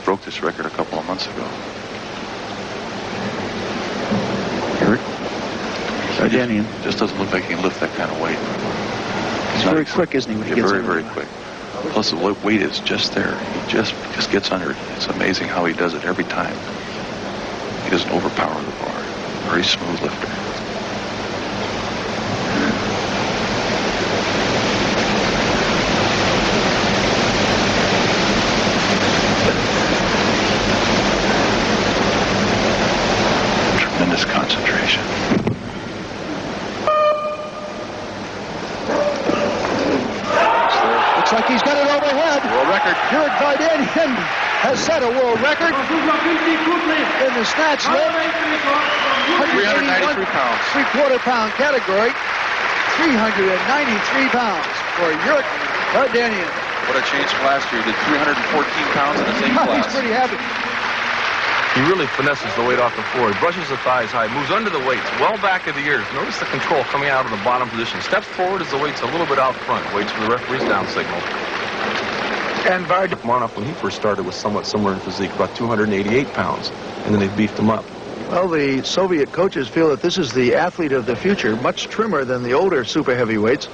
broke this record a couple of months ago. Dardanian just doesn't look like he can lift that kind of weight. He's very quick, isn't he? When he gets very, very quick. Plus the weight is just there. He just gets under it. It's amazing how he does it every time. He doesn't overpower the bar. Very smooth lifter. Tremendous concentration. Looks like he's got it overhead. World record. Jurek Vardanian has set a world record in the snatch lift. 393 pounds. Three-quarter pound category. 393 pounds for Jurek Vardanian. What a change from last year. He did 314 pounds in the same class. He's pretty happy. He really finesses the weight off the floor. He brushes the thighs high, moves under the weights, well back of the ears. Notice the control coming out of the bottom position. Steps forward as the weight's a little bit out front. Waits for the referee's down signal. And Marnoff, when he first started, was somewhat similar in physique, about 288 pounds, and then they beefed him up. Well, the Soviet coaches feel that this is the athlete of the future, much trimmer than the older super heavyweights.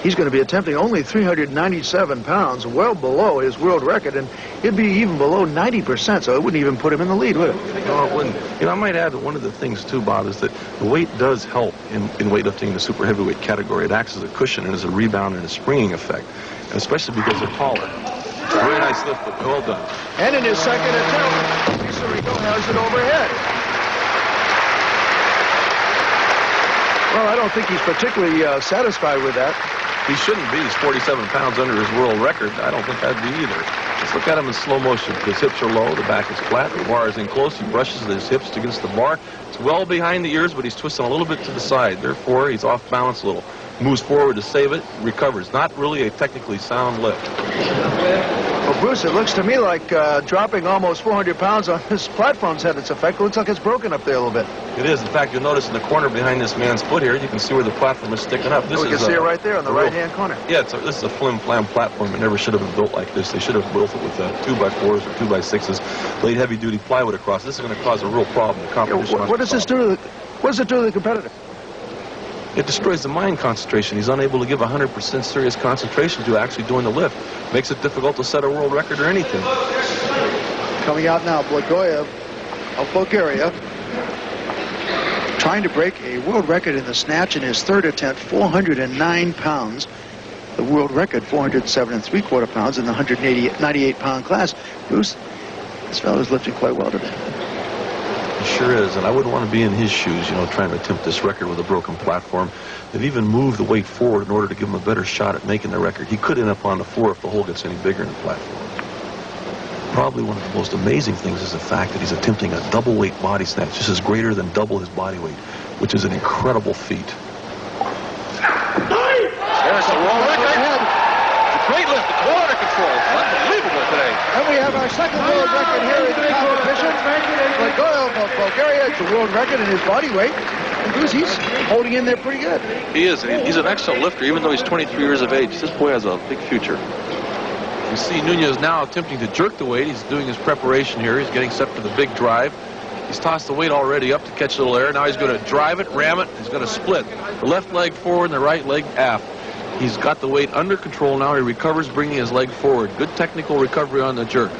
He's going to be attempting only 397 pounds, well below his world record, and he'd be even below 90%, so it wouldn't even put him in the lead, would it? No, it wouldn't. You know, I might add that one of the things, too, Bob, is that the weight does help in weightlifting in the super heavyweight category. It acts as a cushion and as a rebound and a springing effect, and especially because they're taller. Very nice lift, but well done. And in his second attempt, Rico has it overhead. Well, I don't think he's particularly satisfied with that. He shouldn't be. He's 47 pounds under his world record. I don't think I'd be either. Just look at him in slow motion. His hips are low, the back is flat, the bar is in close. He brushes his hips against the bar. It's well behind the ears, but he's twisting a little bit to the side. Therefore, he's off balance a little. Moves forward to save it, recovers. Not really a technically sound lift. Well, Bruce, it looks to me like dropping almost 400 pounds on this platform's had its effect. It looks like it's broken up there a little bit. It is. In fact, you'll notice in the corner behind this man's foot here, you can see where the platform is sticking up. We can see it right there on the right-hand corner. Yeah, this is a flim-flam platform. It never should have been built like this. They should have built it with 2x4s or 2x6s, laid heavy-duty plywood across. This is going to cause a real problem. The competition. What does this do to the? What does it do to the competitor? It destroys the mind concentration. He's unable to give 100% serious concentration to actually doing the lift. Makes it difficult to set a world record or anything. Coming out now, Blagoyev of Bulgaria, trying to break a world record in the snatch in his third attempt, 409 pounds. The world record, 407 3/4 pounds in the 198-pound class. Bruce, this fellow's lifting quite well today. He sure is, and I wouldn't want to be in his shoes, you know, trying to attempt this record with a broken platform. They've even moved the weight forward in order to give him a better shot at making the record. He could end up on the floor if the hole gets any bigger in the platform. Probably one of the most amazing things is the fact that he's attempting a double weight body snatch. This is greater than double his body weight, which is an incredible feat. There's the world record. Great lift. It's well under control. Unbelievable today. And we have our second world record here in the competition. Blagoyev of Bulgaria, it's a world record in his body weight. And Bruce, he's holding in there pretty good. He is. He's an excellent lifter, even though he's 23 years of age. This boy has a big future. You see Nunez now attempting to jerk the weight. He's doing his preparation here. He's getting set for the big drive. He's tossed the weight already up to catch a little air. Now he's going to drive it, ram it. He's going to split. The left leg forward and the right leg aft. He's got the weight under control now. He recovers, bringing his leg forward. Good technical recovery on the jerk.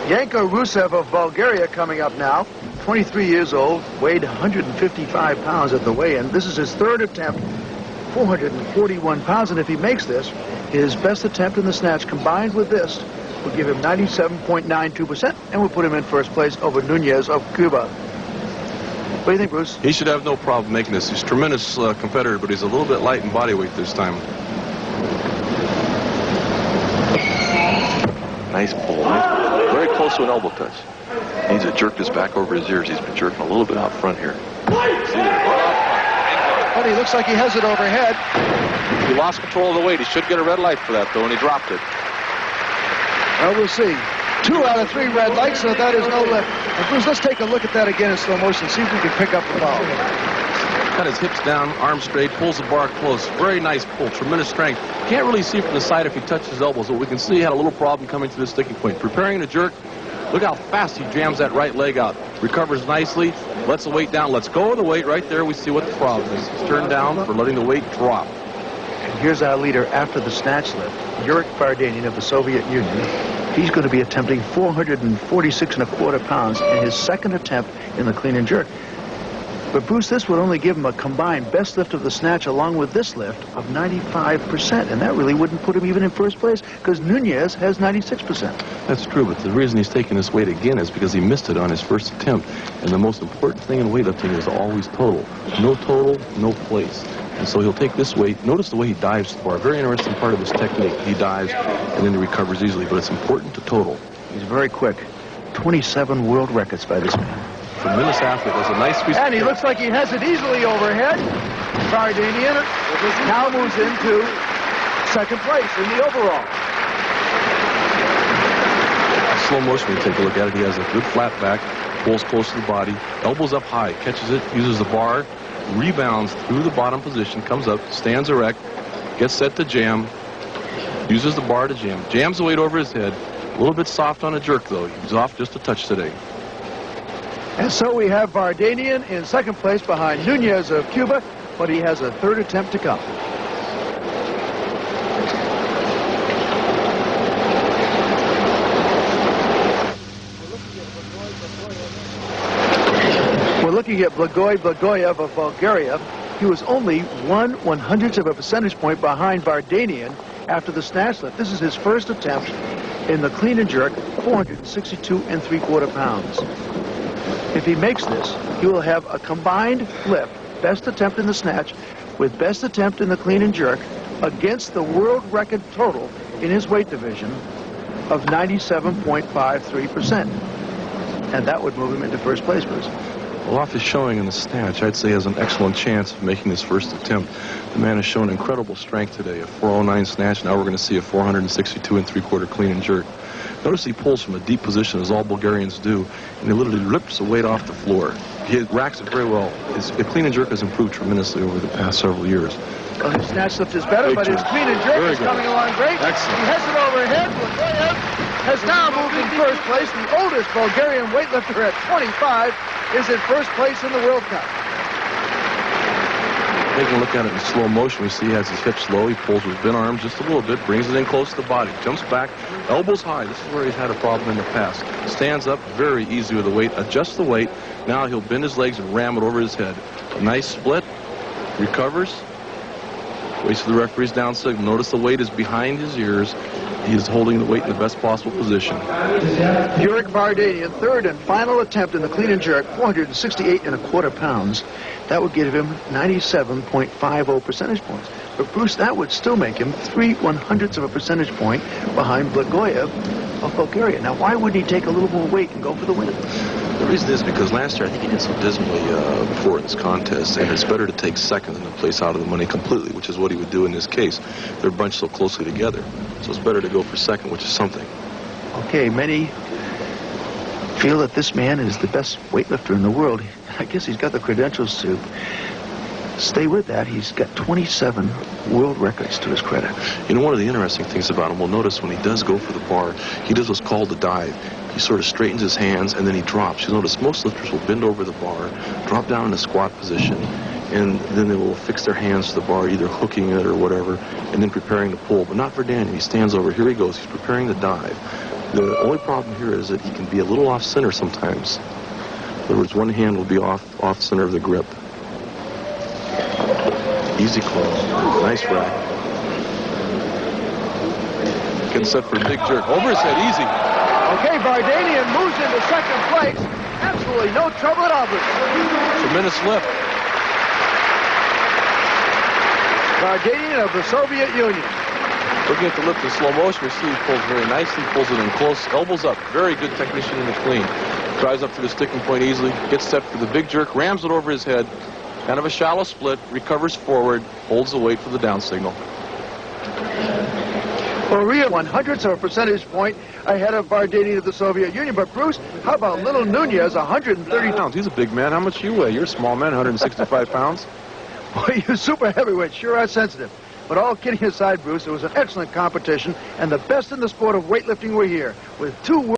Yanko Rusev of Bulgaria coming up now. 23 years old, weighed 155 pounds at the weigh-in. This is his third attempt, 441 pounds. And if he makes this, his best attempt in the snatch combined with this will give him 97.92% and will put him in first place over Nunez of Cuba. What do you think, Bruce? He should have no problem making this. He's a tremendous competitor, but he's a little bit light in body weight this time. Nice pull. Very close to an elbow touch. He needs to jerk this back over his ears. He's been jerking a little bit out front here. See there? But he looks like he has it overhead. He lost control of the weight. He should get a red light for that, though, and he dropped it. Well, we'll see. 2 out of 3 red lights, so that is no lift. And Bruce, let's take a look at that again in slow motion, see if we can pick up the ball. got his hips down, arms straight, pulls the bar close. Very nice pull, tremendous strength. Can't really see from the side if he touches his elbows, but we can see he had a little problem coming to the sticking point. Preparing to jerk. Look how fast he jams that right leg out. Recovers nicely, lets the weight down. Let's go with the weight. Right there, we see what the problem is. He's turned down for letting the weight drop. And here's our leader after the snatch lift, Yuriy Vardanian of the Soviet Union. He's going to be attempting 446.25 pounds in his second attempt in the clean and jerk. But Bruce, this would only give him a combined best lift of the snatch along with this lift of 95%, and that really wouldn't put him even in first place because Nunez has 96%. That's true, but the reason he's taking this weight again is because he missed it on his first attempt. And the most important thing in weightlifting is always total. No total, no place. And so he'll take this weight. Notice the way he dives the bar. Very interesting part of his technique. He dives and then he recovers easily, but it's important to total. He's very quick. 27 world records by this man. Tremendous athlete. There's a nice squeeze. And he looks like he has it easily overhead. Vardanian now moves into second place in the overall. Slow motion, when you take a look at it, he has a good flat back, pulls close to the body, elbows up high, catches it, uses the bar, rebounds through the bottom position, comes up, stands erect, gets set to jam, uses the bar to jam, jams the weight over his head. A little bit soft on a jerk, though. He's off just a touch today. And so we have Vardanian in second place behind Nunez of Cuba, but he has a third attempt to come. We're looking at Blagojev of Bulgaria. He was only 1/100th of a percentage point behind Vardanian after the snatch lift. This is his first attempt in the clean and jerk, 462.75 pounds. If he makes this, he will have a combined lift, best attempt in the snatch, with best attempt in the clean and jerk, against the world record total in his weight division of 97.53%. And that would move him into first place, Bruce. Well, off his showing in the snatch, I'd say he has an excellent chance of making his first attempt. The man has shown incredible strength today. A 409 snatch. Now we're going to see a 462.75 clean and jerk. Notice he pulls from a deep position, as all Bulgarians do, and he literally rips the weight off the floor. He racks it very well. His clean and jerk has improved tremendously over the past several years. Well, his snatch lift is better, but his clean and jerk is coming along great. Excellent. He has it overhead. Blagojev has now moved in first place. The oldest Bulgarian weightlifter at 25 is in first place in the World Cup. Taking a look at it in slow motion, we see he has his hips low. He pulls with bent arms just a little bit, brings it in close to the body, jumps back, elbows high. This is where he's had a problem in the past. Stands up very easy with the weight, adjusts the weight. Now he'll bend his legs and ram it over his head. A nice split, recovers, waits for the referee's down signal. Notice the weight is behind his ears. He is holding the weight in the best possible position. Yuriy Vardanian, third and final attempt in the clean and jerk, 468.25 pounds. That would give him 97.50 percentage points. But Bruce, that would still make him 3/100ths of a percentage point behind Blagojev of Bulgaria. Now, why wouldn't he take a little more weight and go for the win? The reason is because last year I think he did so dismally before in this contest, and it's better to take second than to place out of the money completely, which is what he would do in this case. They're bunched so closely together, so it's better to go for second, which is something. Okay, many feel that this man is the best weightlifter in the world. I guess he's got the credentials to stay with that. He's got 27 world records to his credit. You know, one of the interesting things about him, we'll notice when he does go for the bar, he does what's called a dive. He sort of straightens his hands and then he drops. You'll notice most lifters will bend over the bar, drop down in a squat position, and then they will fix their hands to the bar, either hooking it or whatever, and then preparing to pull. But not for Daniel. He stands over. Here he goes. He's preparing to dive. The only problem here is that he can be a little off center sometimes. In other words, one hand will be off center of the grip. Easy close. Nice rack. Getting set for a big jerk. Over his head, easy. Okay, Vardanian moves into second place. Absolutely no trouble at all. Tremendous lift. Vardanian of the Soviet Union. Looking at the lift in slow motion, we see he pulls very nicely, pulls it in close, elbows up. Very good technician in the clean. Drives up to the sticking point easily, gets set for the big jerk, rams it over his head. Kind of a shallow split, recovers forward, holds the weight for the down signal. Korea 100ths of a percentage point ahead of Vardanian of the Soviet Union. But Bruce, how about little Nunez, 130 pounds? He's a big man. How much you weigh? You're a small man, 165 pounds. Well, you super heavyweights sure are sensitive. But all kidding aside, Bruce, it was an excellent competition, and the best in the sport of weightlifting were here, with 2